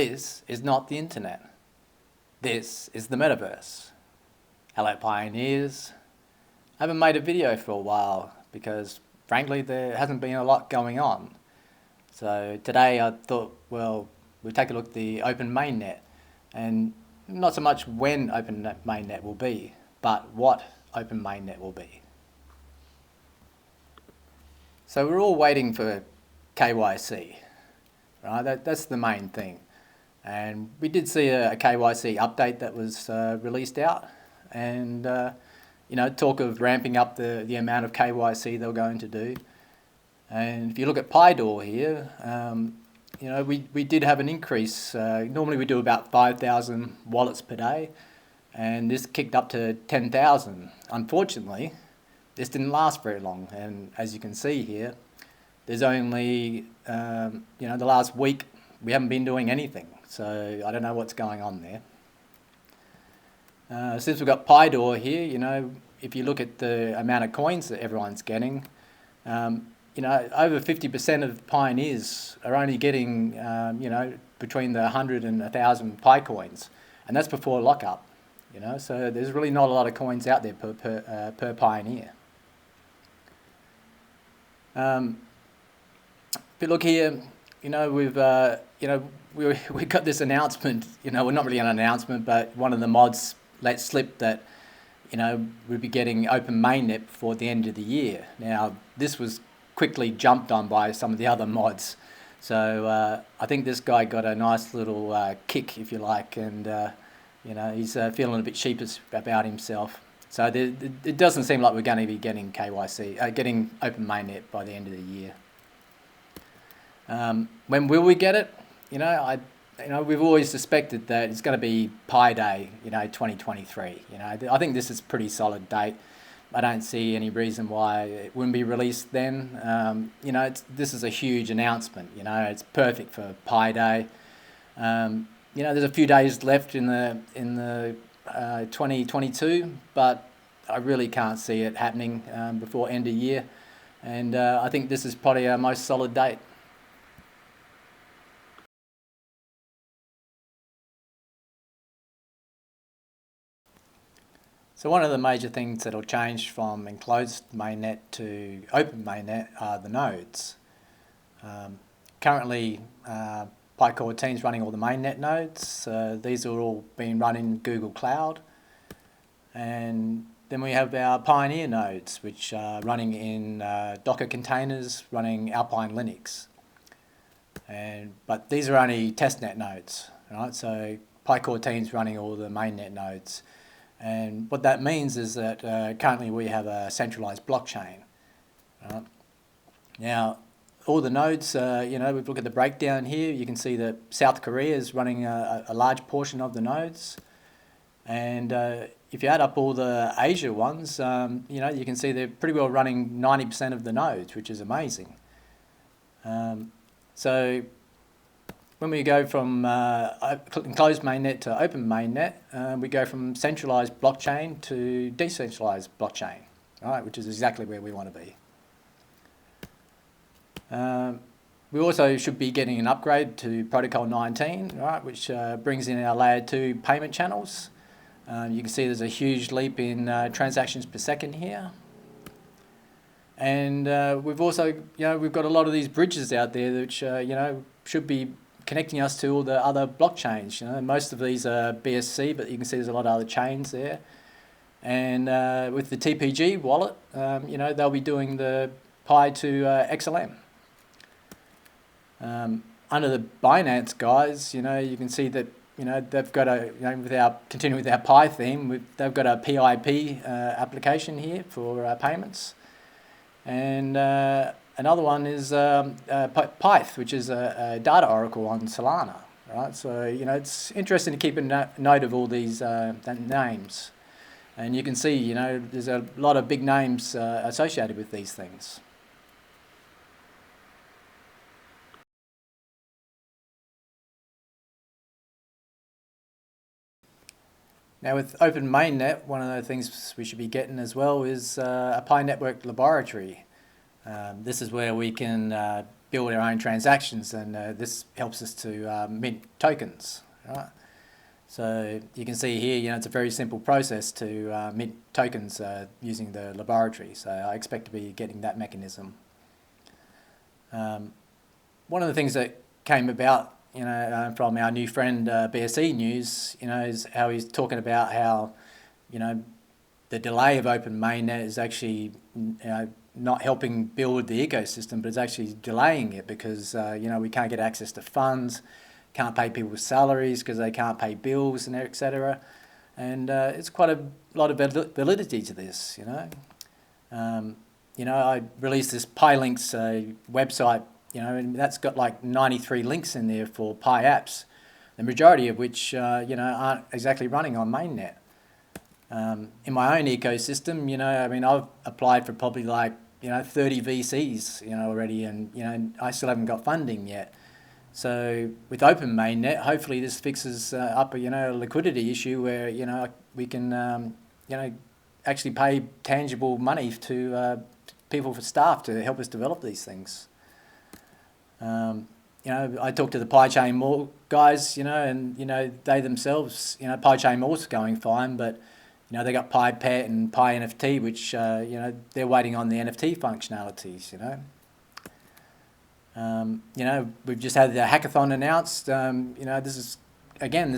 This is not the internet. This is the metaverse. Hello pioneers. I haven't made a video for a while because frankly there hasn't been a lot going on. So today I thought, well, we'll take a look at the Open Mainnet, and not so much when Open Mainnet will be, but what Open Mainnet will be. So we're all waiting for KYC, right? That's the main thing. And we did see a KYC update that was released out, and talk of ramping up the amount of KYC they're going to do. And if you look at PyDAW here, we did have an increase. Normally we do about 5,000 wallets per day, and this kicked up to 10,000. Unfortunately, this didn't last very long, and as you can see here, there's only the last week we haven't been doing anything. So I don't know what's going on there. Since we've got PyDAW here, if you look at the amount of coins that everyone's getting, over 50% of pioneers are only getting, between the 100 and 1,000 Pi coins, and that's before lockup. So there's really not a lot of coins out there per pioneer. If you look here, we've we got this announcement. Well, not really an announcement, but one of the mods let slip that we'd be getting Open Mainnet before the end of the year. Now this was quickly jumped on by some of the other mods, so I think this guy got a nice little kick, if you like, and he's feeling a bit sheepish about himself. So it doesn't seem like we're going to be getting getting Open Mainnet by the end of the year. When will we get it? We've always suspected that it's going to be Pi Day, 2023. I think this is a pretty solid date. I don't see any reason why it wouldn't be released then. This is a huge announcement. It's perfect for Pi Day. There's a few days left in the 2022, but I really can't see it happening before end of year. And I think this is probably our most solid date. So one of the major things that will change from enclosed mainnet to open mainnet are the nodes. Currently, PyCore team's running all the mainnet nodes. These are all being run in Google Cloud. And then we have our Pioneer nodes, which are running in Docker containers, running Alpine Linux. But these are only testnet nodes, right? So PyCore team's running all the mainnet nodes. And what that means is that currently we have a centralized blockchain. Now, all the nodes, we look at the breakdown here, you can see that South Korea is running a large portion of the nodes. And if you add up all the Asia ones, you can see they're pretty well running 90% of the nodes, which is amazing. So when we go from enclosed mainnet to open mainnet, we go from centralized blockchain to decentralized blockchain, right, which is exactly where we want to be. We also should be getting an upgrade to Protocol 19, right, which brings in our layer 2 payment channels. You can see there's a huge leap in transactions per second here. And we've also, we've got a lot of these bridges out there which, should be connecting us to all the other blockchains. Most of these are BSC, but you can see there's a lot of other chains there. And with the TPG wallet, they'll be doing the Pi to XLM. Under the Binance guys, you can see that they've got continuing with our Pi theme, they've got a PIP application here for payments. And another one is Pyth, which is a data oracle on Solana, right? So, it's interesting to keep a note of all these names. And you can see, there's a lot of big names associated with these things. Now with Open Mainnet, one of the things we should be getting as well is a Pi Network Laboratory. This is where we can build our own transactions, and this helps us to mint tokens, right? So you can see here, it's a very simple process to mint tokens using the laboratory. So I expect to be getting that mechanism. One of the things that came about, from our new friend BSE News, is how he's talking about how, the delay of Open Mainnet is actually, not helping build the ecosystem, but it's actually delaying it because, we can't get access to funds, can't pay people's salaries because they can't pay bills, and etc. And it's quite a lot of validity to this, I released this PyLinks website, and that's got like 93 links in there for Pi apps, the majority of which, aren't exactly running on mainnet. In my own ecosystem, I've applied for probably like, 30 VCs, already, and, I still haven't got funding yet. So with Open Mainnet, hopefully this fixes up a, liquidity issue where, we can, actually pay tangible money to people for staff to help us develop these things. I talked to the PyChain Mall guys, and, they themselves, PyChain Mall's going fine, but, they got PyPet and PyNFT, which, they're waiting on the NFT functionalities, we've just had the hackathon announced. This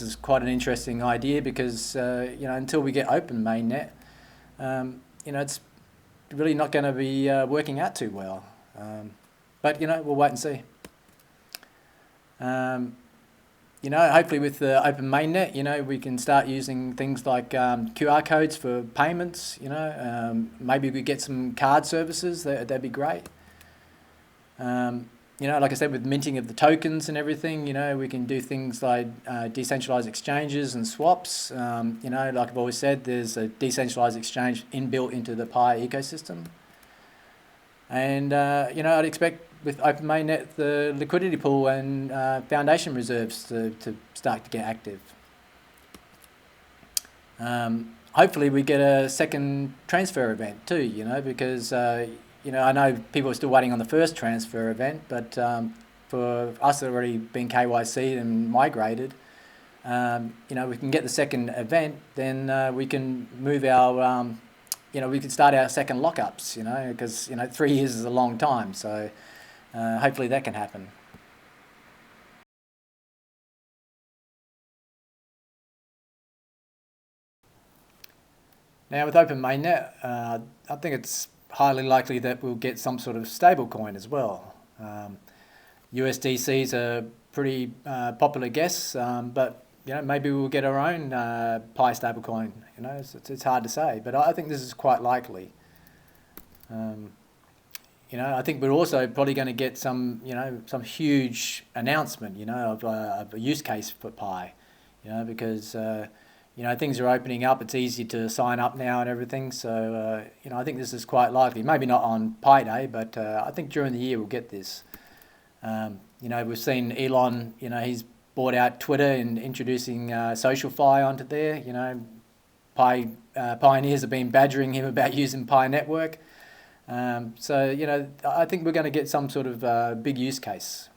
is quite an interesting idea because, until we get Open Mainnet, it's really not going to be working out too well. But, we'll wait and see. Hopefully with the Open Mainnet, we can start using things like QR codes for payments, maybe we get some card services, that'd be great. Like I said, with minting of the tokens and everything, we can do things like decentralized exchanges and swaps. Like I've always said, there's a decentralized exchange inbuilt into the Pi ecosystem. And, I'd expect with Open Mainnet, the liquidity pool and foundation reserves to start to get active. Hopefully we get a second transfer event too, because, I know people are still waiting on the first transfer event, but for us that have already been KYC'd and migrated, we can get the second event, then we can move our, we can start our second lockups, because, 3 years is a long time. So hopefully that can happen. Now with Open Mainnet, I think it's highly likely that we'll get some sort of stable coin as well. USDC is a pretty popular guess, but maybe we'll get our own Pi stablecoin. It's hard to say, but I think this is quite likely. I think we're also probably going to get some huge announcement, of a use case for Pi, because things are opening up. It's easy to sign up now and everything. So I think this is quite likely. Maybe not on Pi Day, but I think during the year we'll get this. We've seen Elon. He's bought out Twitter and introducing SocialFi onto there. Pi pioneers have been badgering him about using Pi Network. So I think we're going to get some sort of big use case.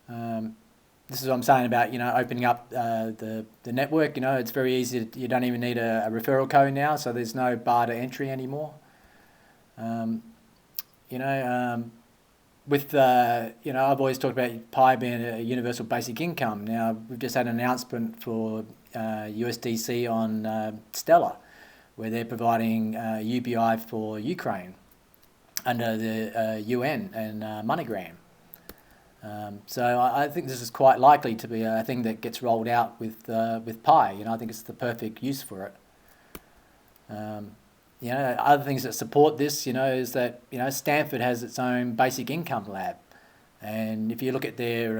This is what I'm saying about opening up the network. It's very easy. You don't even need a referral code now, so there's no bar to entry anymore. With I've always talked about Pi being a universal basic income. Now we've just had an announcement for USDC on Stellar, where they're providing UBI for Ukraine under the UN and MoneyGram. So I think this is quite likely to be a thing that gets rolled out with Pi. I think it's the perfect use for it. Other things that support this, is that Stanford has its own basic income lab, and if you look at their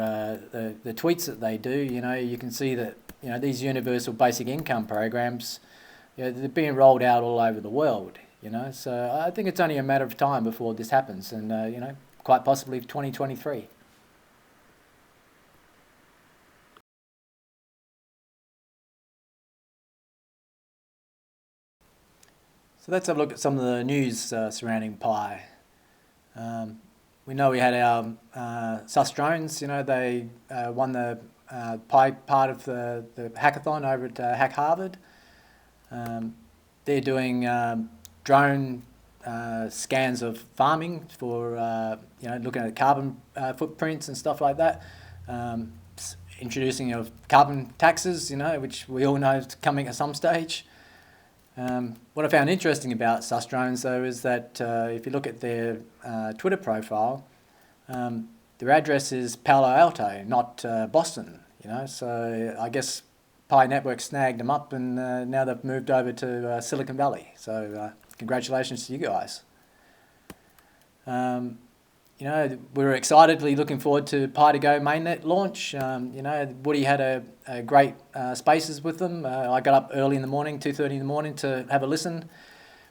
the tweets that they do, you can see that these universal basic income programs, they're being rolled out all over the world. So I think it's only a matter of time before this happens, and quite possibly 2023. So let's have a look at some of the news surrounding Pi. we know we had our SUS drones. You know, they won the Pi part of the hackathon over at Hack Harvard. They're doing drone scans of farming for looking at carbon footprints and stuff like that. Introducing of carbon taxes, which we all know is coming at some stage. What I found interesting about SUS drones, though, is that if you look at their Twitter profile, their address is Palo Alto, not Boston. So I guess Pi Network snagged them up, and now they've moved over to Silicon Valley. So congratulations to you guys. We're excitedly looking forward to Pi2Go mainnet launch. Woody had a great spaces with them. I got up early in the morning, 2:30 in the morning, to have a listen.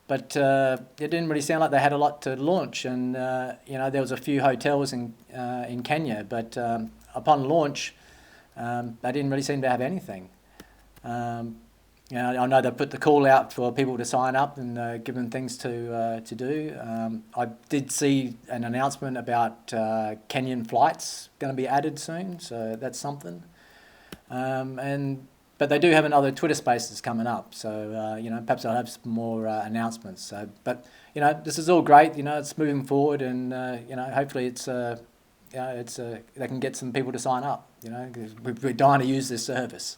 But it didn't really sound like they had a lot to launch. And, there was a few hotels in Kenya. But upon launch, they didn't really seem to have anything. I know they put the call out for people to sign up and give them things to do. I did see an announcement about Kenyan flights going to be added soon, so that's something. But they do have another Twitter Spaces coming up, so perhaps I'll have some more announcements. So, but this is all great. It's moving forward, and hopefully it's they can get some people to sign up. Because we're dying to use this service.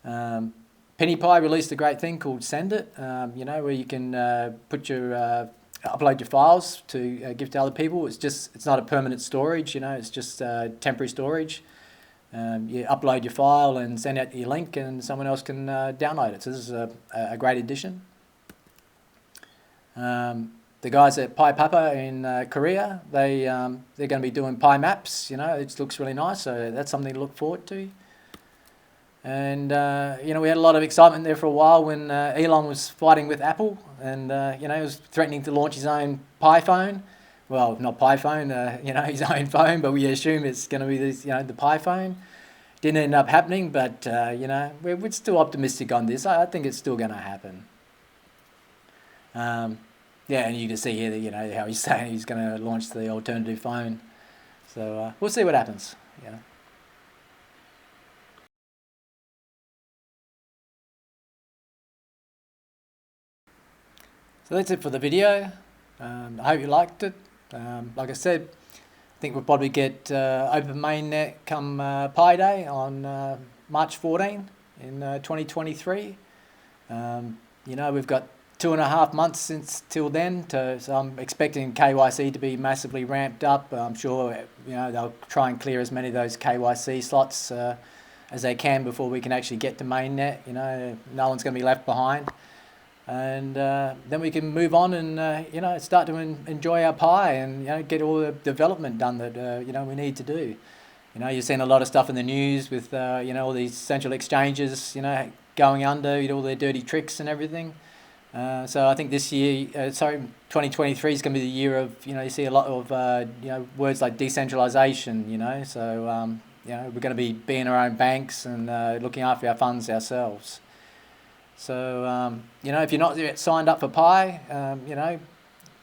PennyPi released a great thing called Send It, where you can put your upload your files to give to other people. It's not a permanent storage, it's just temporary storage. You upload your file and send out your link, and someone else can download it. So this is a great addition. The guys at Pi Papa in Korea, they're going to be doing Pi Maps. It looks really nice, so that's something to look forward to. And, we had a lot of excitement there for a while when Elon was fighting with Apple, and, he was threatening to launch his own Pi phone. Well, not Pi phone, his own phone, but we assume it's going to be this, the Pi phone. Didn't end up happening, but, we're still optimistic on this. I think it's still going to happen. And you can see here that, how he's saying he's going to launch the alternative phone. So we'll see what happens, So that's it for the video. I hope you liked it. Like I said, I think we'll probably get Open Mainnet come Pi Day on March 14 in 2023. We've got 2.5 months since till then, so I'm expecting KYC to be massively ramped up. I'm sure they'll try and clear as many of those KYC slots as they can before we can actually get to mainnet. No one's going to be left behind. And then we can move on and start to enjoy our Pi and get all the development done that we need to do. You've seen a lot of stuff in the news with all these central exchanges going under, all their dirty tricks and everything. So I think this year, 2023 is going to be the year of you see a lot of words like decentralization. So we're going to be being our own banks and looking after our funds ourselves. So, if you're not yet signed up for Pi,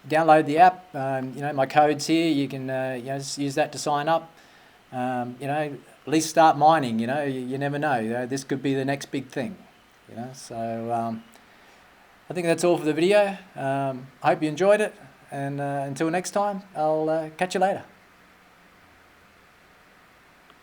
download the app. My code's here. You can just use that to sign up. At least start mining. You never know. This could be the next big thing. So I think that's all for the video. I hope you enjoyed it. And until next time, I'll catch you later.